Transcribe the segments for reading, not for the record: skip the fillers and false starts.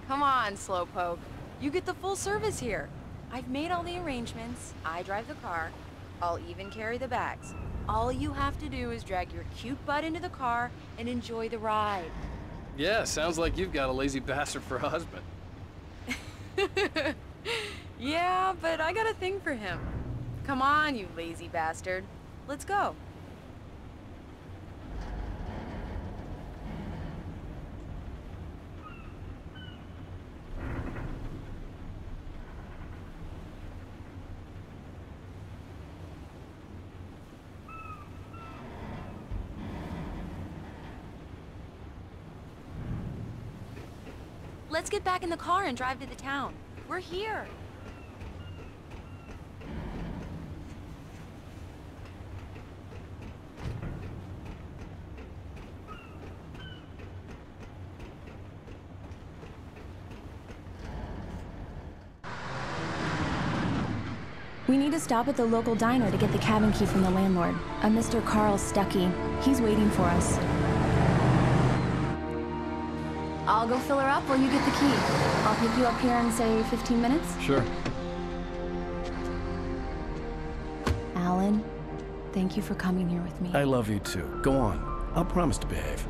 Come on, Slowpoke. You get the full service here. I've made all the arrangements. I drive the car. I'll even carry the bags. All you have to do is drag your cute butt into the car and enjoy the ride. Yeah, sounds like you've got a lazy bastard for a husband. Yeah, but I got a thing for him. Come on, you lazy bastard. Let's go. Let's get back in the car and drive to the town. We're here. We need to stop at the local diner to get the cabin key from the landlord, a Mr. Carl Stuckey. He's waiting for us. I'll go fill her up while you get the key. I'll pick you up here in, say, 15 minutes? Sure. Alan, thank you for coming here with me. I love you too. Go on. I'll promise to behave.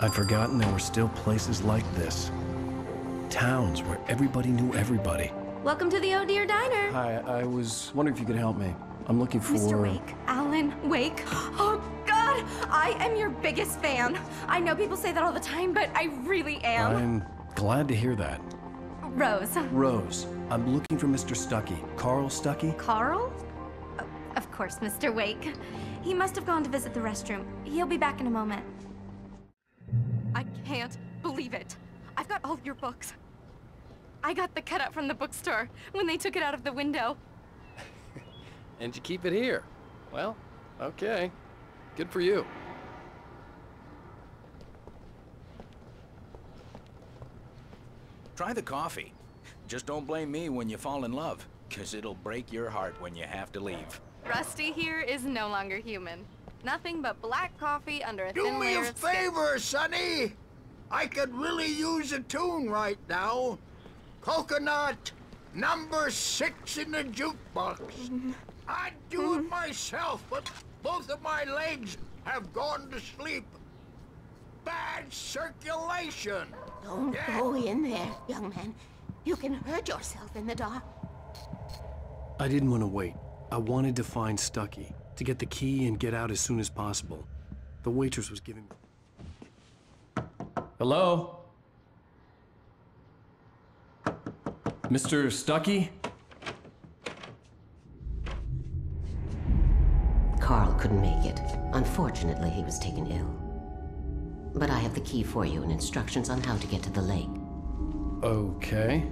I'd forgotten there were still places like this. Towns where everybody knew everybody. Welcome to the Oh Dear Diner. Hi, I was wondering if you could help me. I'm looking for... Mr. Wake. Alan Wake. Oh, God! I am your biggest fan. I know people say that all the time, but I really am. I'm glad to hear that. Rose. Rose, I'm looking for Mr. Stuckey. Carl Stuckey? Carl? Oh, of course, Mr. Wake. He must have gone to visit the restroom. He'll be back in a moment. I can't believe it. I've got all of your books. I got the cutout from the bookstore when they took it out of the window. And you keep it here. Well, okay. Good for you. Try the coffee. Just don't blame me when you fall in love, 'cause it'll break your heart when you have to leave. Rusty here is no longer human. Nothing but black coffee under a Do thin me layer a of skin. favor, Sonny. I could really use a tune right now. Coconut, number 6 in the jukebox. I'd do it myself, but both of my legs have gone to sleep. Bad circulation. Don't go in there, young man. You can hurt yourself in the dark. I didn't want to wait. I wanted to find Stuckey, to get the key and get out as soon as possible. The waitress was giving me... Hello? Mr. Stuckey? Carl couldn't make it. Unfortunately, he was taken ill. But I have the key for you and instructions on how to get to the lake. Okay.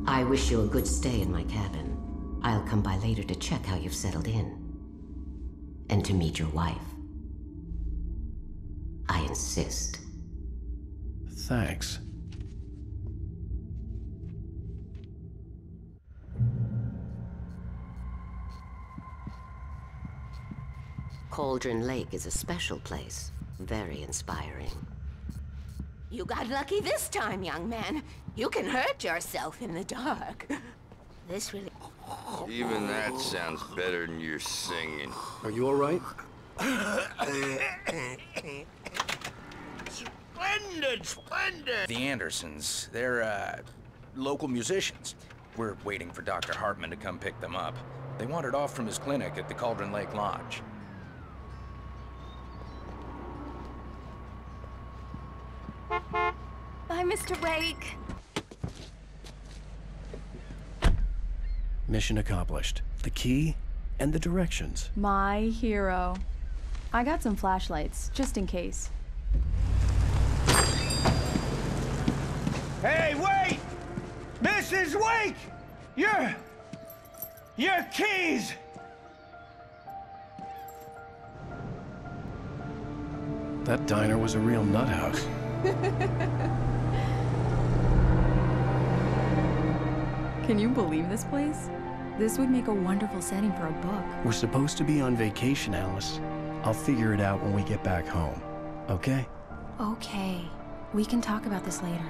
I wish you a good stay in my cabin. I'll come by later to check how you've settled in. And to meet your wife. I insist. Thanks. Cauldron Lake is a special place. Very inspiring. You got lucky this time, young man. You can hurt yourself in the dark. This really... Even that sounds better than your singing. Are you all right? Splendid, splendid. The Andersons, they're, local musicians. We're waiting for Dr. Hartman to come pick them up. They wandered off from his clinic at the Cauldron Lake Lodge. Bye, Mr. Wake. Mission accomplished. The key and the directions. My hero. I got some flashlights, just in case. Hey, wait! Mrs. Wake! Your keys! That diner was a real nut house. Can you believe this place? This would make a wonderful setting for a book. We're supposed to be on vacation, Alice. I'll figure it out when we get back home, okay? Okay. We can talk about this later.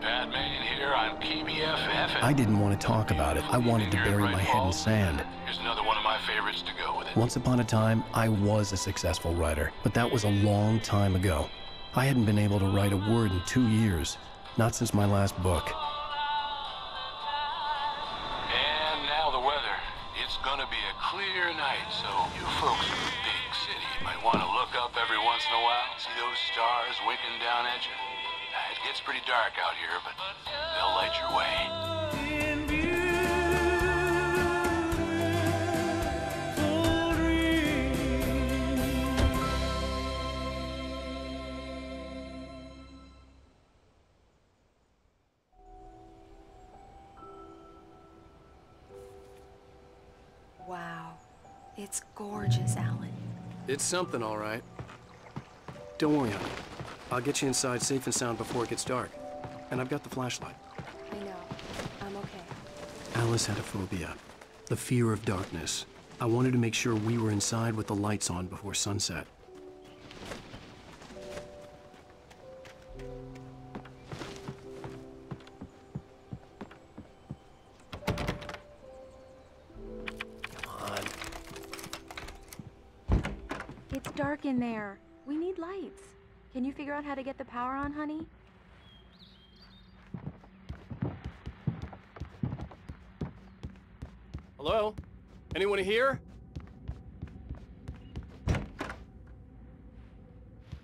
Batman here on KBFF. I didn't want to talk about it. I wanted to bury my head in sand. Here's another one of my favorites to go with it. Once upon a time, I was a successful writer, but that was a long time ago. I hadn't been able to write a word in 2 years, not since my last book. And now the weather. It's gonna be a clear night, so you folks in the big city might want to look up every once in a while, see those stars winking down at you. It gets pretty dark out here, but they'll light your way. Wow. It's gorgeous, Alan. It's something, all right. Don't worry, honey. I'll get you inside safe and sound before it gets dark. And I've got the flashlight. I know. I'm okay. Alice had a phobia. The fear of darkness. I wanted to make sure we were inside with the lights on before sunset. It's dark in there. We need lights. Can you figure out how to get the power on, honey? Hello? Anyone here?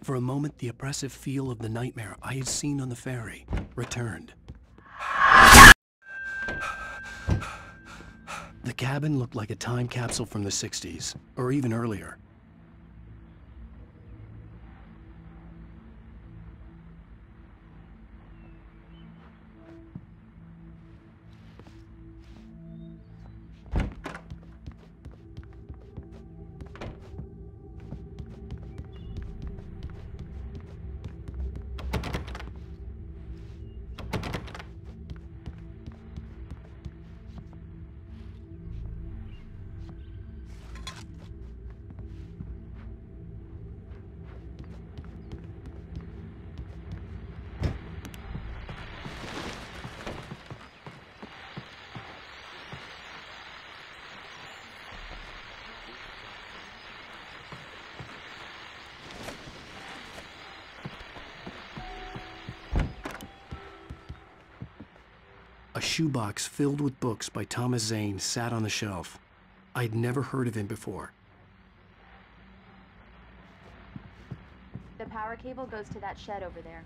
For a moment, the oppressive feel of the nightmare I had seen on the ferry returned. The cabin looked like a time capsule from the 60s, or even earlier. A shoebox filled with books by Thomas Zane sat on the shelf. I'd never heard of him before. The power cable goes to that shed over there.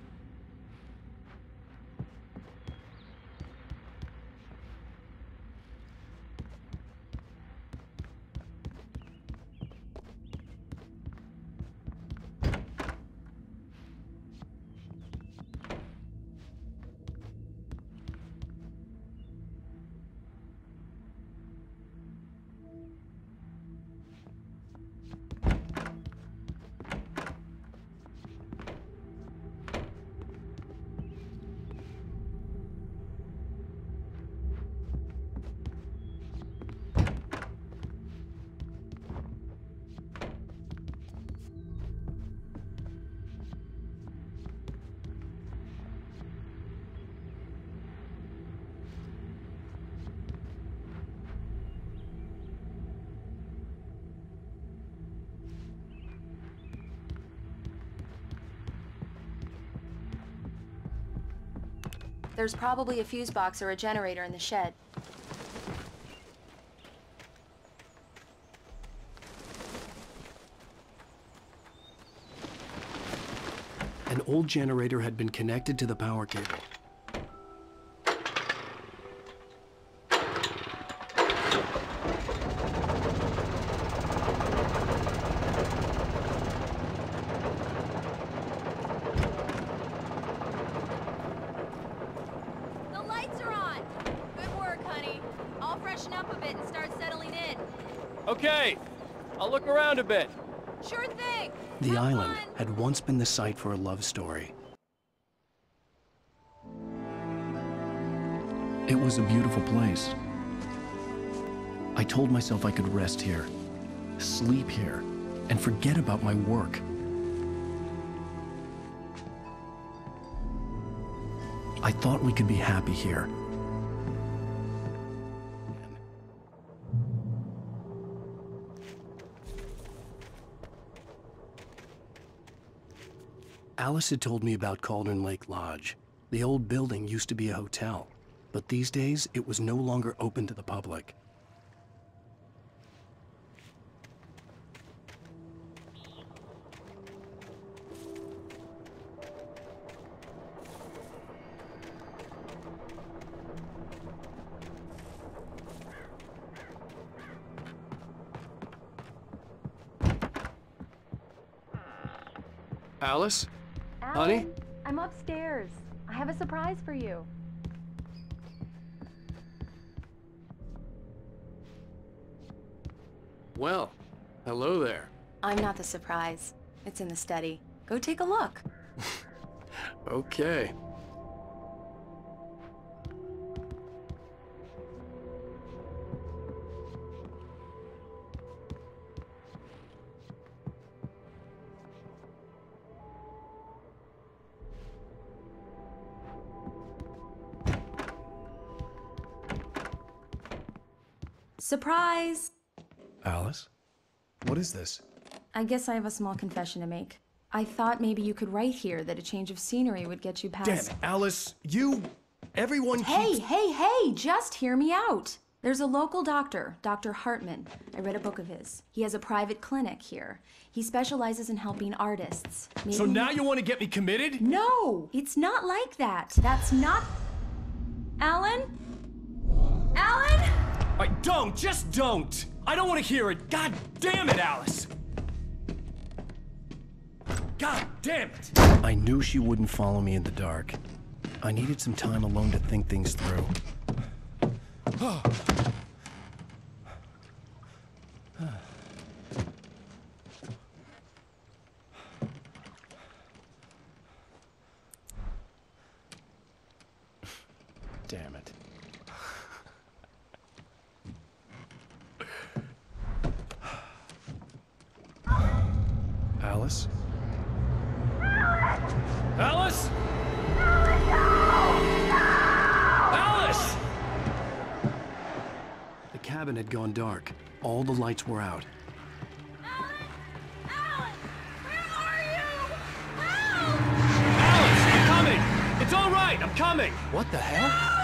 There's probably a fuse box or a generator in the shed. An old generator had been connected to the power cable. Okay, I'll look around a bit. Sure thing. The island had once been the site for a love story. It was a beautiful place. I told myself I could rest here, sleep here, and forget about my work. I thought we could be happy here. Alice had told me about Cauldron Lake Lodge. The old building used to be a hotel, but these days it was no longer open to the public. Alice? Alan, Honey? I'm upstairs. I have a surprise for you. Well, hello there. I'm not the surprise. It's in the study. Go take a look. Okay. Surprise! Alice? What is this? I guess I have a small confession to make. I thought maybe you could write here that a change of scenery would get you past— Damn it, Alice! Everyone Hey, just hear me out! There's a local doctor, Dr. Hartman. I read a book of his. He has a private clinic here. He specializes in helping artists. So now you want to get me committed? No! It's not like that. That's not— Alan? Alan? Just don't! I don't want to hear it! God damn it, Alice! God damn it! I knew she wouldn't follow me in the dark. I needed some time alone to think things through. Damn it. Alice? Alice? Alice! The cabin had gone dark. All the lights were out. Alice, I'm coming! It's all right, I'm coming! What the hell?